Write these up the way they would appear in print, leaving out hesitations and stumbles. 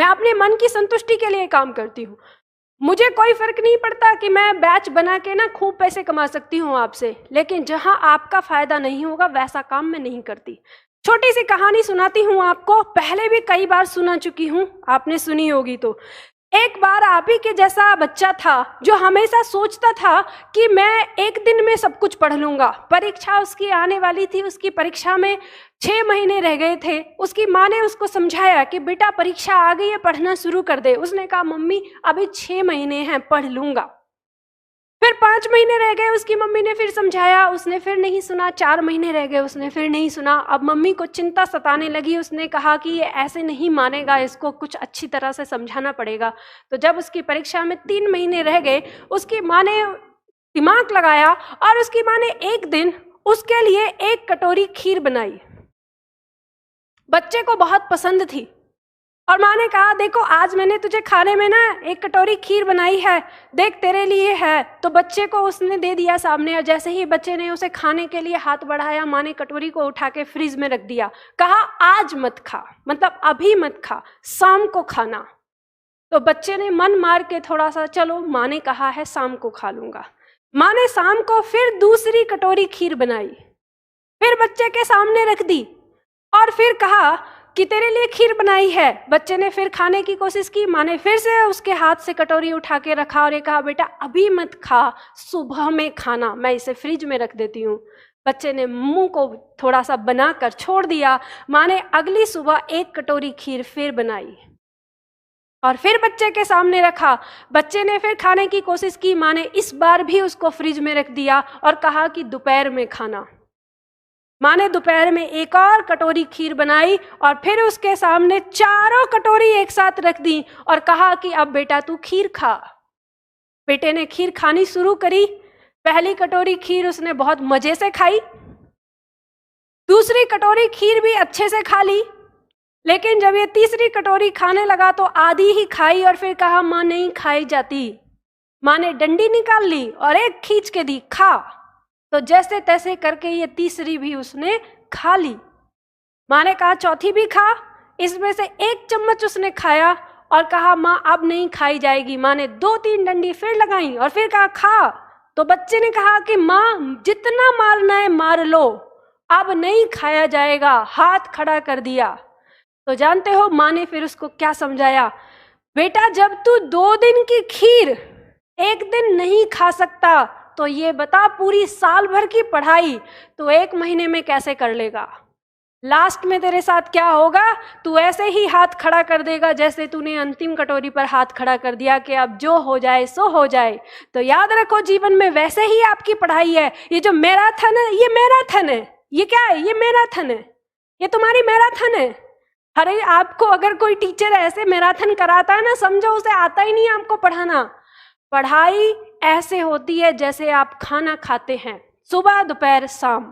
मैं अपने मन की संतुष्टि के लिए काम करती हूँ। मुझे कोई फर्क नहीं पड़ता कि मैं बैच बना के ना खूब पैसे कमा सकती हूँ आपसे, लेकिन जहाँ आपका फायदा नहीं होगा वैसा काम मैं नहीं करती। छोटी सी कहानी सुनाती हूँ आपको, पहले भी कई बार सुना चुकी हूँ, आपने सुनी होगी। तो एक बार आप ही के जैसा बच्चा था जो हमेशा सोचता था कि मैं एक दिन में सब कुछ पढ़ लूंगा। परीक्षा उसकी आने वाली थी, उसकी परीक्षा में 6 महीने रह गए थे। उसकी माँ ने उसको समझाया कि बेटा परीक्षा आ गई है, पढ़ना शुरू कर दे। उसने कहा मम्मी अभी 6 महीने हैं, पढ़ लूंगा। फिर 5 महीने रह गए, उसकी मम्मी ने फिर समझाया, उसने फिर नहीं सुना। 4 महीने रह गए, उसने फिर नहीं सुना। अब मम्मी को चिंता सताने लगी। उसने कहा कि ये ऐसे नहीं मानेगा, इसको कुछ अच्छी तरह से समझाना पड़ेगा। तो जब उसकी परीक्षा में 3 महीने रह गए, उसकी माँ ने दिमाग लगाया और उसकी माँ ने एक दिन उसके लिए 1 कटोरी खीर बनाई। बच्चे को बहुत पसंद थी और माँ ने कहा देखो आज मैंने तुझे खाने में ना 1 कटोरी खीर बनाई है, देख तेरे लिए है। तो बच्चे को उसने दे दिया सामने, और जैसे ही बच्चे ने उसे खाने के लिए हाथ बढ़ाया, माँ ने कटोरी को उठा के फ्रिज में रख दिया। कहा आज मत खा, मतलब अभी मत खा, शाम को खाना। तो बच्चे ने मन मार के थोड़ा सा, चलो माँ ने कहा है शाम को खा लूंगा। माँ ने शाम को फिर दूसरी कटोरी खीर बनाई, फिर बच्चे के सामने रख दी और फिर कहा कि तेरे लिए खीर बनाई है। बच्चे ने फिर खाने की कोशिश की, माँ ने फिर से उसके हाथ से कटोरी उठा के रखा और ये कहा बेटा अभी मत खा, सुबह में खाना, मैं इसे फ्रिज में रख देती हूँ। बच्चे ने मुंह को थोड़ा सा बनाकर छोड़ दिया। माँ ने अगली सुबह 1 कटोरी खीर फिर बनाई और फिर बच्चे के सामने रखा। बच्चे ने फिर खाने की कोशिश की, माँ ने इस बार भी उसको फ्रिज में रख दिया और कहा कि दोपहर में खाना। माँ ने दोपहर में 1 और कटोरी खीर बनाई और फिर उसके सामने 4 कटोरी एक साथ रख दी और कहा कि अब बेटा तू खीर खा। बेटे ने खीर खानी शुरू करी। पहली कटोरी खीर उसने बहुत मजे से खाई, दूसरी कटोरी खीर भी अच्छे से खा ली, लेकिन जब ये तीसरी कटोरी खाने लगा तो आधी ही खाई और फिर कहा माँ नहीं खाई जाती। माँ ने डंडी निकाल ली और एक खींच के दी, खा। तो जैसे तैसे करके ये तीसरी भी उसने खा ली। माँ ने कहा चौथी भी खा। इसमें से 1 चम्मच उसने खाया और कहा माँ अब नहीं खाई जाएगी। माँ ने 2-3 डंडी फिर लगाई और फिर कहा खा। तो बच्चे ने कहा कि माँ जितना मारना है मार लो, अब नहीं खाया जाएगा, हाथ खड़ा कर दिया। तो जानते हो माँ ने फिर उसको क्या समझाया, बेटा जब तू 2 दिन की खीर एक दिन नहीं खा सकता तो ये बता पूरी साल भर की पढ़ाई तो 1 महीने में कैसे कर लेगा। लास्ट में तेरे साथ क्या होगा, तू ऐसे ही हाथ खड़ा कर देगा जैसे तूने अंतिम कटोरी पर हाथ खड़ा कर दिया कि अब जो हो जाए सो हो जाए। तो याद रखो जीवन में वैसे ही आपकी पढ़ाई है। ये जो मैराथन है, ये मैराथन है। ये क्या है, ये मैराथन है, ये तुम्हारी मैराथन है। अरे आपको अगर कोई टीचर ऐसे मैराथन कराता है ना, समझो उसे आता ही नहीं आपको पढ़ाना। पढ़ाई ऐसे होती है जैसे आप खाना खाते हैं, सुबह दोपहर शाम,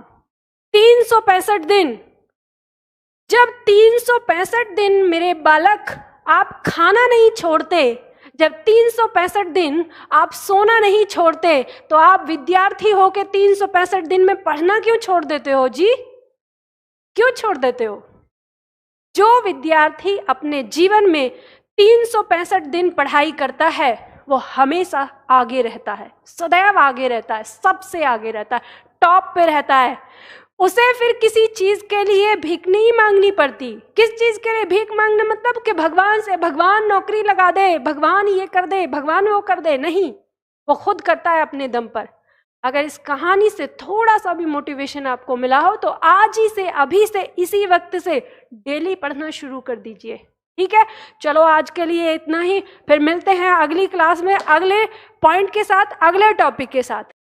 365 दिन। जब 365 दिन मेरे बालक आप खाना नहीं छोड़ते, जब 365 दिन आप सोना नहीं छोड़ते, तो आप विद्यार्थी हो के 365 दिन में पढ़ना क्यों छोड़ देते हो जी? क्यों छोड़ देते हो? जो विद्यार्थी अपने जीवन में 365 दिन पढ़ाई करता है वो हमेशा आगे रहता है, सदैव आगे रहता है, सबसे आगे रहता है, टॉप पे रहता है। उसे फिर किसी चीज के लिए भीख नहीं मांगनी पड़ती। किस चीज के लिए भीख मांगना, मतलब कि भगवान से, भगवान नौकरी लगा दे, भगवान ये कर दे, भगवान वो कर दे, नहीं, वो खुद करता है अपने दम पर। अगर इस कहानी से थोड़ा सा भी मोटिवेशन आपको मिला हो तो आज ही से, अभी से, इसी वक्त से डेली पढ़ना शुरू कर दीजिए। ठीक है, चलो आज के लिए इतना ही, फिर मिलते हैं अगली क्लास में अगले पॉइंट के साथ, अगले टॉपिक के साथ।